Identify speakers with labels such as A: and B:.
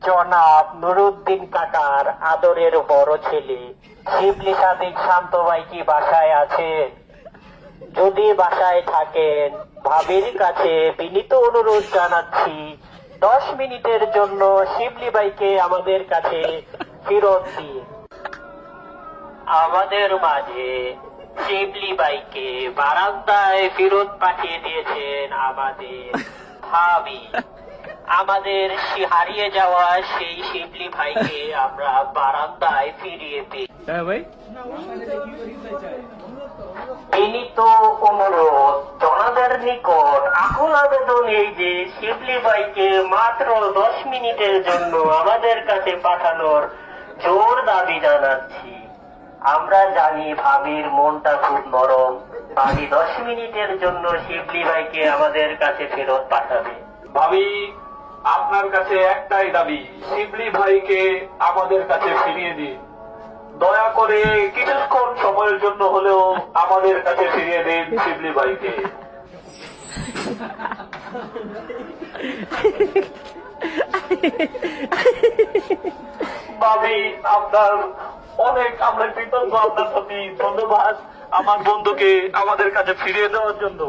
A: জনাব নুরুদ্দিন কাকার আদরের বড় ছেলে শিবলি সাদিক শান্ত ভাই কি বাসায় আছেন? যদি বাসায় থাকেন, ভাবির কাছে বিনীত অনুরোধ জানাচ্ছি 10 মিনিটের জন্য শিবলি ভাইকে আমাদের কাছে ফেরত দিন। আমাদের মাঝে শিবলি ভাইকে বারান্দায় ফেরত পাঠিয়ে দিয়েছেন আমাদের ভাবি। আমাদের হারিয়ে যাওয়া সেই শিবলি ভাইকে আমরা বারান্দায় ফিরিয়ে পেয়ে বিনীত অনুরোধ জনতার নিকট আকুল আবেদন এই যে শিবলি ভাইকে মাত্র 10 মিনিটের জন্য আমাদের কাছে পাঠানোর জোর দাবি জানাচ্ছি। আমরা জানি ভাবির মনটা খুব নরম, ভাবি 10 মিনিটের জন্য শিবলি ভাইকে আমাদের কাছে ফেরত পাঠাবে।
B: ভাবি, আপনার কাছে একটাই দাবি, শিবলি ভাইকে আমাদের কাছে ফিরিয়ে দিন। দয়া করে কিছুক্ষণ সময়ের জন্য হলেও আমাদের কাছে ফিরিয়ে দিন শিবলি ভাইকে। ভাবি, আপনার অনেক আমরা কৃতজ্ঞ আপনার প্রতি। ধন্যবাদ আমার বন্ধুকে আমাদের কাছে ফিরিয়ে দেওয়ার জন্য।